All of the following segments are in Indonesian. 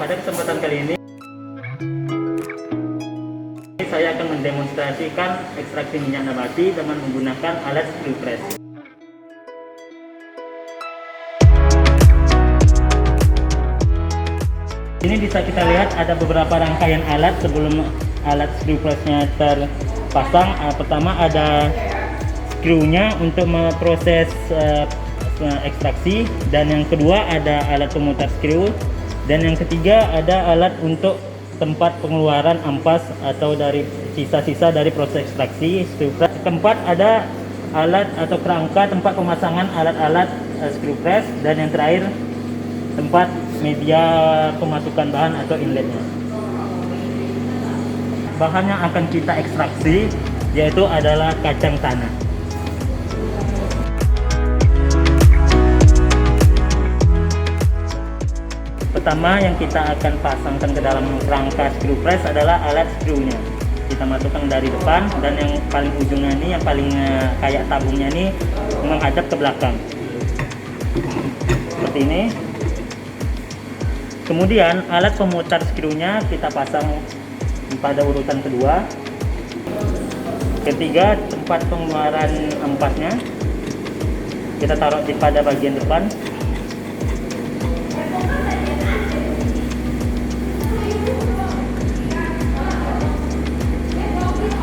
Pada kesempatan kali ini saya akan mendemonstrasikan ekstraksi minyak nabati dengan menggunakan alat screw press. Ini bisa kita lihat ada beberapa rangkaian alat sebelum alat screw pressnya terpasang. Pertama ada screw-nya untuk memproses ekstraksi, dan yang kedua ada alat pemutar screw, dan yang ketiga ada alat untuk tempat pengeluaran ampas atau dari sisa-sisa dari proses ekstraksi. Keempat ada alat atau kerangka tempat pemasangan alat-alat screw press, dan yang terakhir tempat media pemasukan bahan atau inletnya. Bahan yang akan kita ekstraksi yaitu adalah kacang tanah. Pertama yang kita akan pasangkan ke dalam rangka screw press adalah alat screw-nya. Kita masukkan dari depan, dan yang paling ujungnya ini, yang paling kayak tabungnya ini menghadap ke belakang. Seperti ini. Kemudian alat pemutar screw-nya kita pasang pada urutan kedua. Ketiga, tempat pengeluaran ampasnya kita taruh pada bagian depan.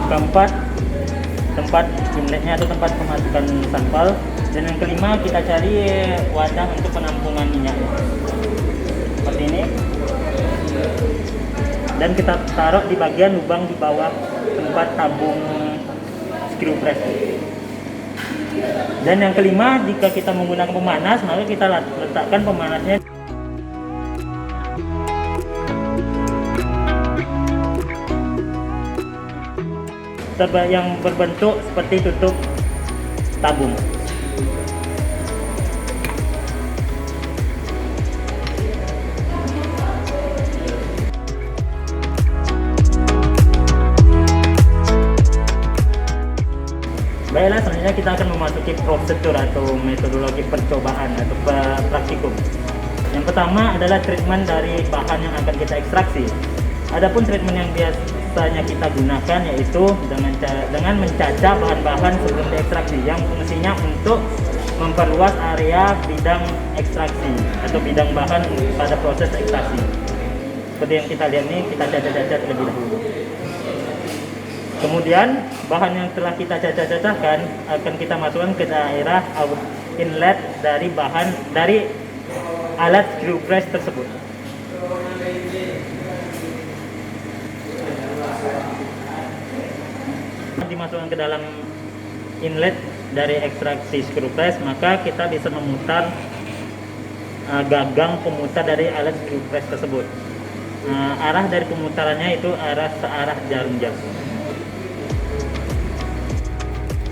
Keempat, tempat inletnya atau tempat pemasukan sampel. Dan yang kelima, kita cari wadah untuk penampungan minyak seperti ini, dan kita taruh di bagian lubang di bawah tempat tabung screw press. Dan yang kelima, jika kita menggunakan pemanas, maka kita letakkan pemanasnya yang berbentuk seperti tutup tabung. Baiklah, selanjutnya kita akan memasuki prosedur atau metodologi percobaan atau praktikum. Yang pertama adalah treatment dari bahan yang akan kita ekstraksi. Adapun treatment yang biasanya kita gunakan yaitu dengan mencacah bahan-bahan sebelum diekstraksi, yang fungsinya untuk memperluas area bidang ekstraksi atau bidang bahan pada proses ekstraksi. Seperti yang kita lihat ini, kita cacah-cacah terlebih dahulu. Kemudian bahan yang telah kita cacah-cacahkan akan kita masukkan ke daerah inlet dari alat screw press tersebut. Dimasukkan ke dalam inlet dari ekstraksi screw press, maka kita bisa memutar gagang pemutar dari alat screw press tersebut. Arah dari pemutarannya itu searah jarum jam.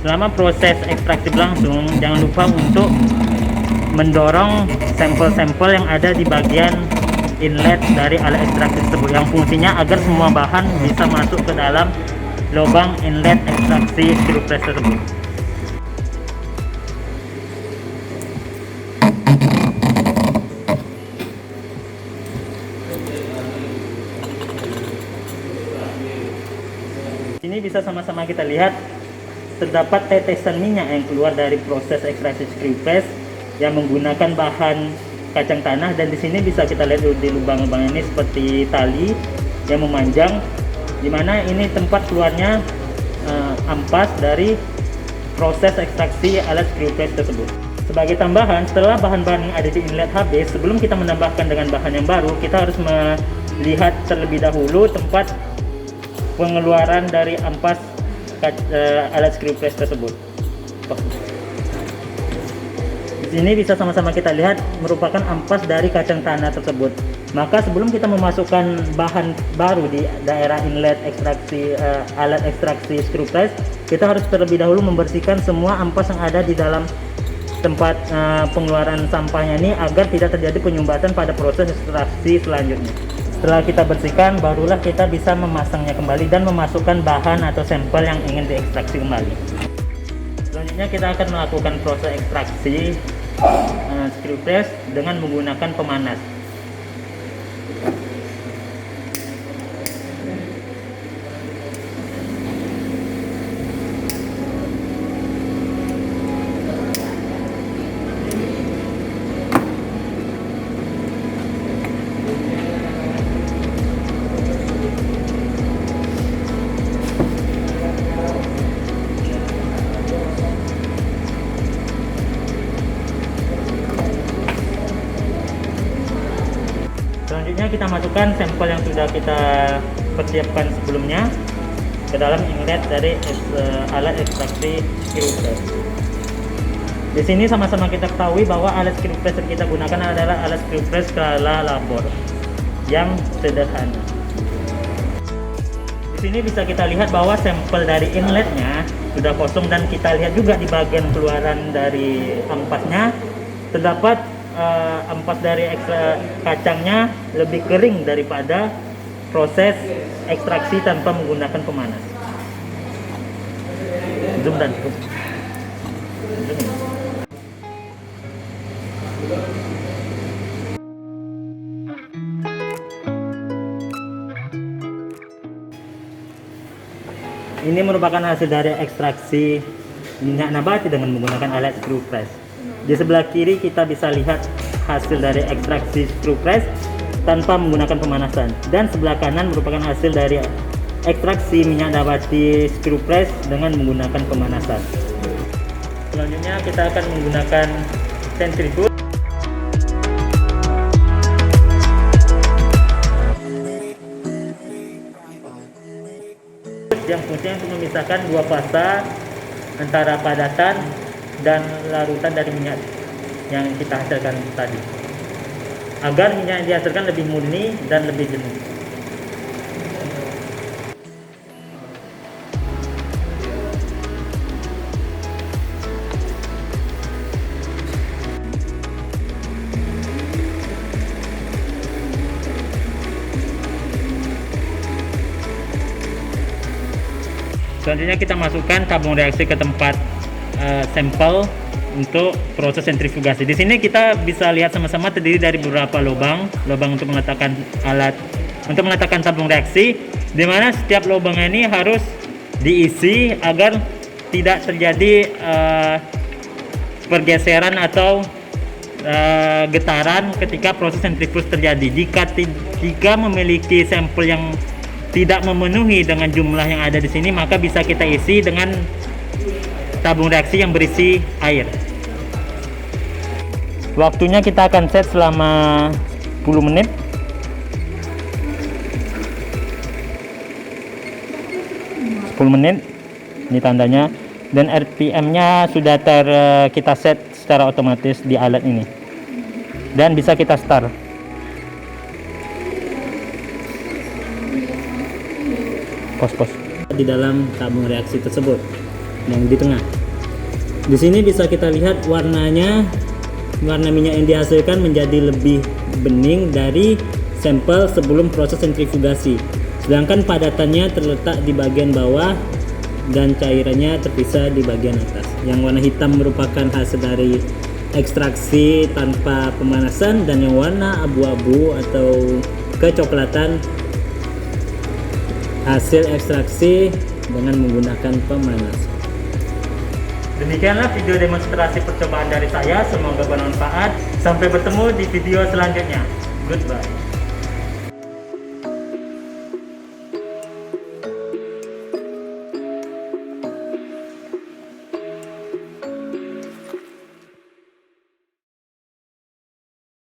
Selama proses ekstraksi berlangsung, jangan lupa untuk mendorong sampel-sampel yang ada di bagian inlet dari alat ekstraksi tersebut, yang fungsinya agar semua bahan bisa masuk ke dalam lubang inlet ekstraksi screw press tersebut. Ini bisa sama-sama kita lihat terdapat tetesan minyak yang keluar dari proses ekstraksi screw press yang menggunakan bahan kacang tanah, dan di sini bisa kita lihat di lubang-lubang ini seperti tali yang memanjang, di mana ini tempat keluarnya ampas dari proses ekstraksi alat screw press tersebut. Sebagai tambahan, setelah bahan-bahan yang ada di inlet habis, sebelum kita menambahkan dengan bahan yang baru, kita harus melihat terlebih dahulu tempat pengeluaran dari ampas alat screw press tersebut. Di sini bisa sama-sama kita lihat merupakan ampas dari kacang tanah tersebut. Maka sebelum kita memasukkan bahan baru di daerah inlet ekstraksi alat ekstraksi screw press, kita harus terlebih dahulu membersihkan semua ampas yang ada di dalam tempat pengeluaran sampahnya ini, agar tidak terjadi penyumbatan pada proses ekstraksi selanjutnya. Setelah kita bersihkan, barulah kita bisa memasangnya kembali dan memasukkan bahan atau sampel yang ingin diekstraksi kembali. Selanjutnya kita akan melakukan proses ekstraksi screw press dengan menggunakan pemanas. kita masukkan sampel yang sudah kita persiapkan sebelumnya ke dalam inlet dari alat ekstraksi screwpress. Di sini sama-sama kita ketahui bahwa alat screwpress yang kita gunakan adalah alat screwpress skala labor yang sederhana. Di sini bisa kita lihat bahwa sampel dari inletnya sudah kosong, dan kita lihat juga di bagian keluaran dari ampasnya terdapat ampas dari kacangnya lebih kering daripada proses ekstraksi tanpa menggunakan pemanas. Zoom dan zoom. Ini merupakan hasil dari ekstraksi minyak nabati dengan menggunakan alat screwpress. Di sebelah kiri kita bisa lihat hasil dari ekstraksi screwpress tanpa menggunakan pemanasan, dan sebelah kanan merupakan hasil dari ekstraksi minyak nabati screwpress dengan menggunakan pemanasan. Selanjutnya kita akan menggunakan centrifuge yang fungsinya untuk memisahkan dua fasa antara padatan dan larutan dari minyak yang kita hasilkan tadi, agar minyak yang dihasilkan lebih murni dan lebih jernih. Selanjutnya kita masukkan tabung reaksi ke tempat sampel untuk proses sentrifugasi. Di sini kita bisa lihat sama-sama terdiri dari beberapa lubang untuk meletakkan tabung reaksi, di mana setiap lubang ini harus diisi agar tidak terjadi pergeseran atau getaran ketika proses sentrifuge terjadi. Jika memiliki sampel yang tidak memenuhi dengan jumlah yang ada di sini, maka bisa kita isi dengan tabung reaksi yang berisi air. Waktunya kita akan set selama 10 menit. Ini tandanya, dan RPM-nya sudah kita set secara otomatis di alat ini, dan bisa kita start. Pos di dalam tabung reaksi tersebut yang di tengah. Di sini bisa kita lihat warna minyak yang dihasilkan menjadi lebih bening dari sampel sebelum proses sentrifugasi, sedangkan padatannya terletak di bagian bawah dan cairannya terpisah di bagian atas. Yang warna hitam merupakan hasil dari ekstraksi tanpa pemanasan, dan yang warna abu-abu atau kecoklatan hasil ekstraksi dengan menggunakan pemanas. Demikianlah video demonstrasi percobaan dari saya, semoga bermanfaat. Sampai bertemu di video selanjutnya. Goodbye.